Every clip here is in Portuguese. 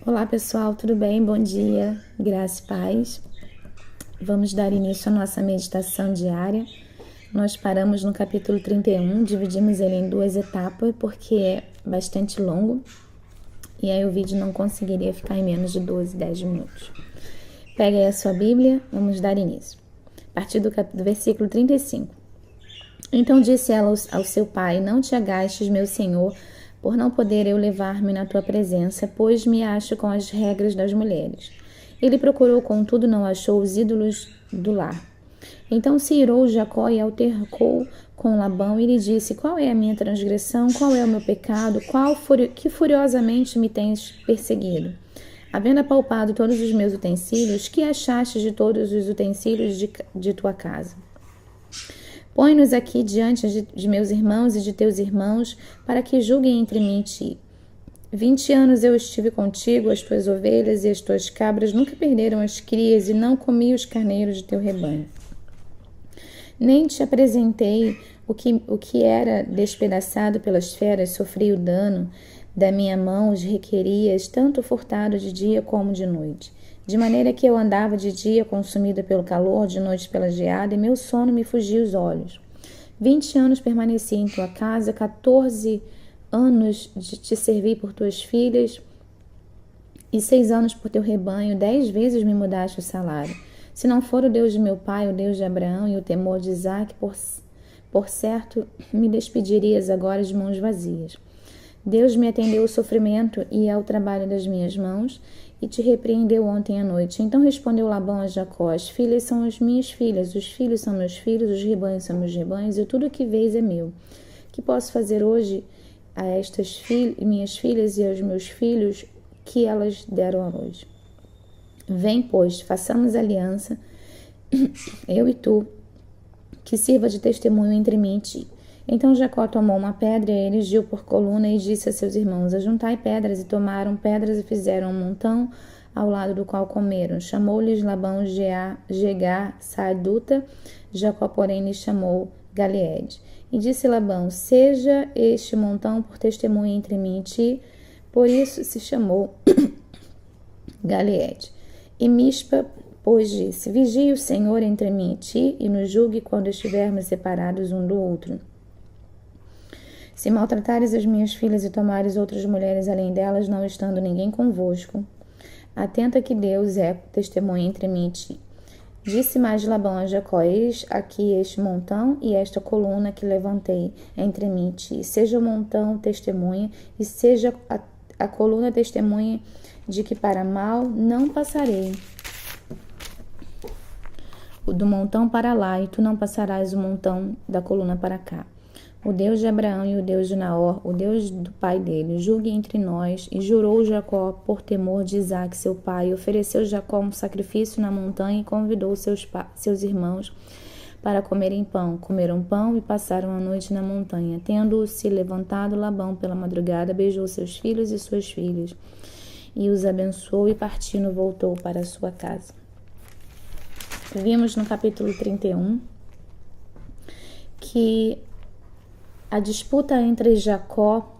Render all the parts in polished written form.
Olá pessoal, tudo bem? Bom dia, graça e paz. Vamos dar início à nossa meditação diária. Nós paramos no capítulo 31, dividimos ele em duas etapas porque é bastante longo e aí o vídeo não conseguiria ficar em menos de 12, 10 minutos. Pega aí a sua Bíblia, vamos dar início. A partir do versículo 35. Então disse ela ao seu pai: Não te agastes, meu senhor, por não poder eu levar-me na tua presença, pois me acho com as regras das mulheres. Ele procurou, contudo, não achou os ídolos do lar. Então se irou Jacó e altercou com Labão e lhe disse: Qual é a minha transgressão? Qual é o meu pecado? Que furiosamente me tens perseguido? Havendo apalpado todos os meus utensílios, que achaste de todos os utensílios de tua casa? Põe-nos aqui diante de meus irmãos e de teus irmãos, para que julguem entre mim e ti. 20 anos eu estive contigo, as tuas ovelhas e as tuas cabras nunca perderam as crias, e não comi os carneiros de teu rebanho. Nem te apresentei o que era despedaçado pelas feras, sofri o dano, da minha mão os requerias, tanto furtado de dia como de noite. De maneira que eu andava de dia consumida pelo calor, de noite pela geada, e meu sono me fugia os olhos. 20 anos permaneci em tua casa, 14 anos de te servi por tuas filhas, e 6 anos por teu rebanho, 10 vezes me mudaste o salário. Se não for o Deus de meu pai, o Deus de Abraão e o temor de Isaque, por certo me despedirias agora de mãos vazias. Deus me atendeu ao sofrimento e ao trabalho das minhas mãos, e te repreendeu ontem à noite. Então respondeu Labão a Jacó: As filhas são as minhas filhas, os filhos são meus filhos, os rebanhos são meus rebanhos, e tudo o que vês é meu. Que posso fazer hoje a estas minhas filhas e aos meus filhos que elas deram a luz? Vem, pois, façamos aliança, eu e tu, que sirva de testemunho entre mim e ti. Então Jacó tomou uma pedra e erigiu por coluna e disse a seus irmãos: Ajuntai pedras, e tomaram pedras e fizeram um montão ao lado do qual comeram. Chamou-lhes Labão Jegar Saaduta, Jacó, porém, lhe chamou Galeede. E disse Labão: Seja este montão por testemunho entre mim e ti. Por isso se chamou Galeede. E Mispa, pois, disse: Vigie o Senhor entre mim e ti, e nos julgue quando estivermos separados um do outro. Se maltratares as minhas filhas e tomares outras mulheres além delas, não estando ninguém convosco, atenta que Deus é testemunha entre mim e ti. Disse mais Labão a Jacó: Eis aqui este montão e esta coluna que levantei entre mim e ti. Seja o montão testemunha, e seja a coluna testemunha de que para mal não passarei o do montão para lá, e tu não passarás o montão da coluna para cá. O Deus de Abraão e o Deus de Naor, o Deus do pai dele, julgue entre nós. E jurou Jacó por temor de Isaque, seu pai. E ofereceu Jacó um sacrifício na montanha e convidou seus irmãos para comerem pão. Comeram pão e passaram a noite na montanha. Tendo-se levantado Labão pela madrugada, beijou seus filhos e suas filhas, e os abençoou, e partindo voltou para a sua casa. Vimos no capítulo 31 que a disputa entre Jacó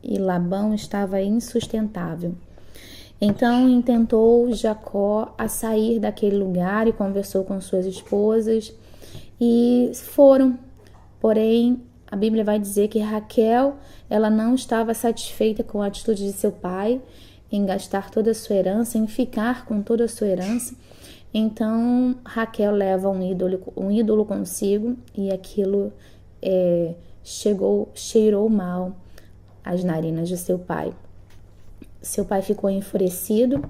e Labão estava insustentável. Então intentou Jacó a sair daquele lugar e conversou com suas esposas e foram. Porém, a Bíblia vai dizer que Raquel, ela não estava satisfeita com a atitude de seu pai em gastar toda a sua herança, em ficar com toda a sua herança. Então Raquel leva um ídolo consigo, e aquilo cheirou mal às narinas de seu pai. Seu pai ficou enfurecido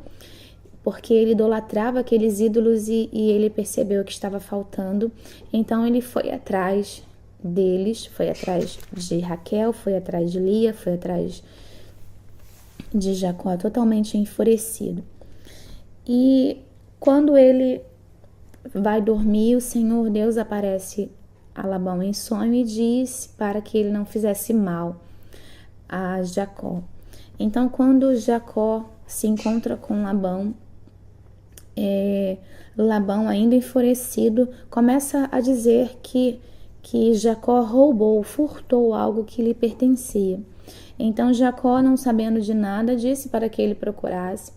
porque ele idolatrava aqueles ídolos e ele percebeu que estava faltando. Então ele foi atrás deles, foi atrás de Raquel, foi atrás de Lia, foi atrás de Jacó, totalmente enfurecido. E quando ele vai dormir, o Senhor Deus aparece a Labão em sonho e disse para que ele não fizesse mal a Jacó. Então, quando Jacó se encontra com Labão, Labão, ainda enfurecido, começa a dizer que Jacó furtou algo que lhe pertencia. Então Jacó, não sabendo de nada, disse para que ele procurasse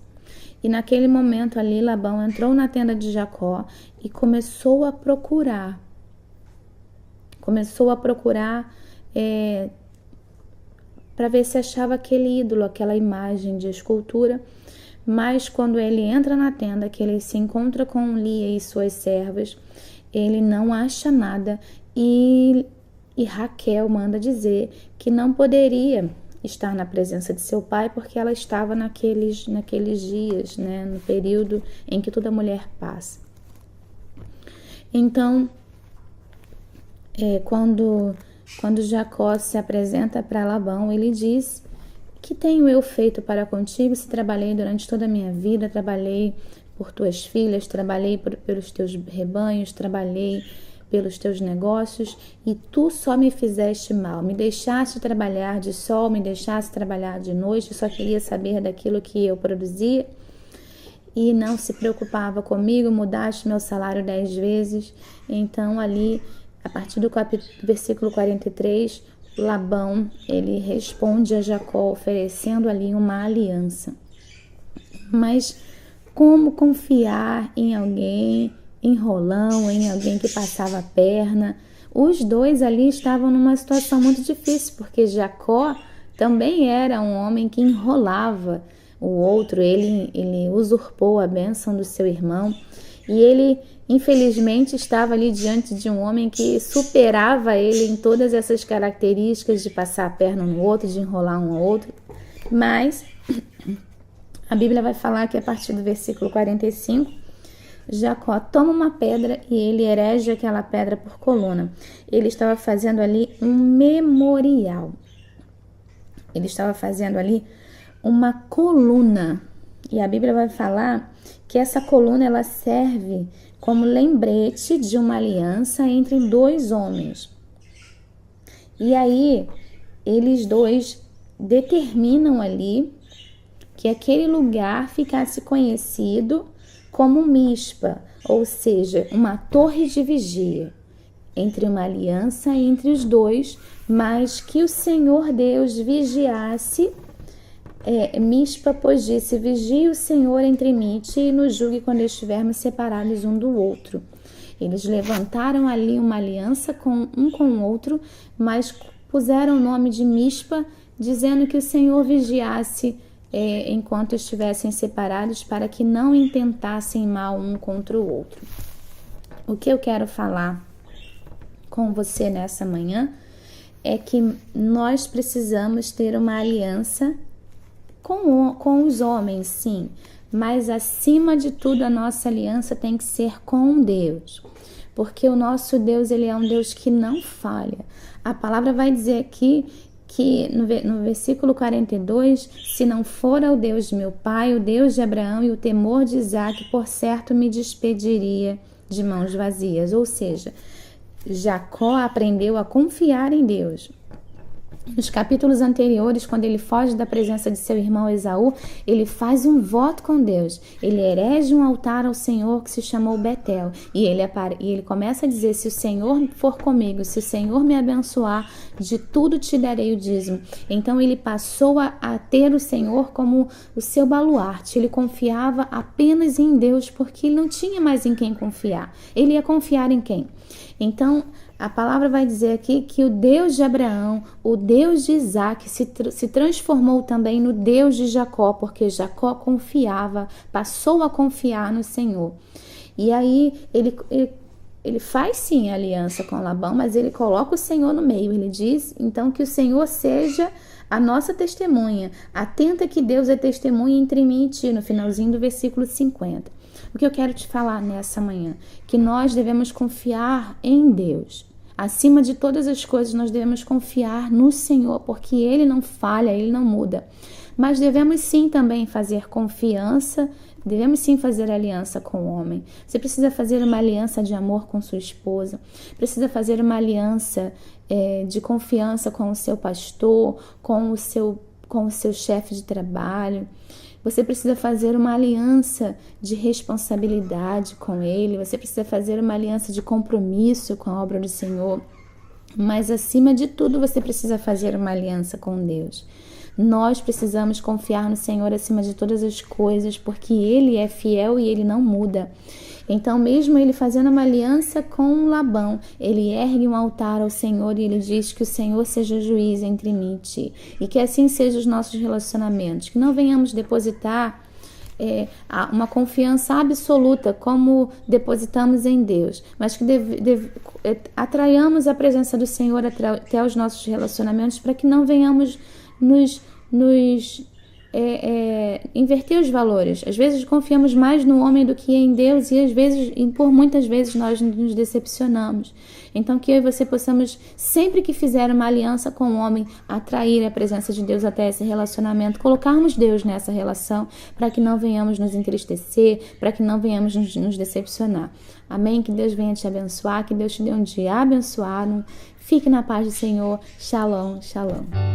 E naquele momento ali, Labão entrou na tenda de Jacó e começou a procurar. Para ver se achava aquele ídolo, aquela imagem de escultura. Mas quando ele entra na tenda, que ele se encontra com Lia e suas servas, ele não acha nada e Raquel manda dizer que não poderia estar na presença de seu pai porque ela estava naqueles dias, né, no período em que toda mulher passa. Então, quando Jacó se apresenta para Labão, ele diz: que tenho eu feito para contigo, se trabalhei durante toda a minha vida, trabalhei por tuas filhas, trabalhei pelos teus rebanhos, trabalhei pelos teus negócios, e tu só me fizeste mal, me deixaste trabalhar de sol, me deixaste trabalhar de noite, só queria saber daquilo que eu produzia, e não se preocupava comigo, mudaste meu salário 10 vezes. Então ali, a partir do versículo 43, Labão, ele responde a Jacó oferecendo ali uma aliança. Mas como confiar em alguém enrolão, em alguém que passava a perna? Os dois ali estavam numa situação muito difícil, porque Jacó também era um homem que enrolava o outro, ele usurpou a bênção do seu irmão, e ele infelizmente estava ali diante de um homem que superava ele em todas essas características de passar a perna no outro, de enrolar um ao outro. Mas a Bíblia vai falar que a partir do versículo 45, Jacó toma uma pedra e ele erege aquela pedra por coluna. Ele estava fazendo ali um memorial. Ele estava fazendo ali uma coluna. E a Bíblia vai falar que essa coluna ela serve como lembrete de uma aliança entre dois homens. E aí, eles dois determinam ali que aquele lugar ficasse conhecido como Mispa, ou seja, uma torre de vigia, entre uma aliança entre os dois, mas que o Senhor Deus vigiasse. Mispa, pois disse: vigie o Senhor entre mim e nos julgue quando estivermos separados um do outro. Eles levantaram ali uma aliança um com o outro, mas puseram o nome de Mispa, dizendo que o Senhor vigiasse enquanto estivessem separados, para que não intentassem mal um contra o outro. O que eu quero falar com você nessa manhã é que nós precisamos ter uma aliança com os homens, sim, mas acima de tudo a nossa aliança tem que ser com Deus, porque o nosso Deus, ele é um Deus que não falha. A palavra vai dizer aqui que no versículo 42, se não for ao Deus de meu pai, o Deus de Abraão e o temor de Isaque, por certo me despediria de mãos vazias. Ou seja, Jacó aprendeu a confiar em Deus. Nos capítulos anteriores, quando ele foge da presença de seu irmão Esaú, ele faz um voto com Deus. Ele erege um altar ao Senhor que se chamou Betel. E ele começa a dizer: se o Senhor for comigo, se o Senhor me abençoar, de tudo te darei o dízimo. Então ele passou a ter o Senhor como o seu baluarte. Ele confiava apenas em Deus, porque ele não tinha mais em quem confiar. Ele ia confiar em quem? Então, a palavra vai dizer aqui que o Deus de Abraão, o Deus de Isaque, se transformou também no Deus de Jacó, porque Jacó confiava, passou a confiar no Senhor. E aí ele faz sim a aliança com Labão, mas ele coloca o Senhor no meio. Ele diz então que o Senhor seja a nossa testemunha. Atenta que Deus é testemunha entre mim e ti, no finalzinho do versículo 50. O que eu quero te falar nessa manhã? Que nós devemos confiar em Deus. Acima de todas as coisas, nós devemos confiar no Senhor, porque Ele não falha, Ele não muda. Mas devemos sim também fazer confiança, devemos sim fazer aliança com o homem. Você precisa fazer uma aliança de amor com sua esposa, precisa fazer uma aliança de confiança com o seu pastor, com o seu chefe de trabalho. Você precisa fazer uma aliança de responsabilidade com Ele. Você precisa fazer uma aliança de compromisso com a obra do Senhor. Mas, acima de tudo, você precisa fazer uma aliança com Deus. Nós precisamos confiar no Senhor acima de todas as coisas, porque Ele é fiel e Ele não muda. Então, mesmo ele fazendo uma aliança com Labão, ele ergue um altar ao Senhor e ele diz que o Senhor seja juiz entre mim e ti. E que assim sejam os nossos relacionamentos. Que não venhamos depositar uma confiança absoluta como depositamos em Deus, mas que atraiamos a presença do Senhor até os nossos relacionamentos, para que não venhamos nos inverter os valores. Às vezes confiamos mais no homem do que em Deus e por muitas vezes nós nos decepcionamos. Então que eu e você possamos, sempre que fizer uma aliança com o homem, atrair a presença de Deus até esse relacionamento, colocarmos Deus nessa relação, para que não venhamos nos entristecer, para que não venhamos nos decepcionar. Amém? Que Deus venha te abençoar, que Deus te dê um dia abençoado. Fique na paz do Senhor. Shalom, shalom.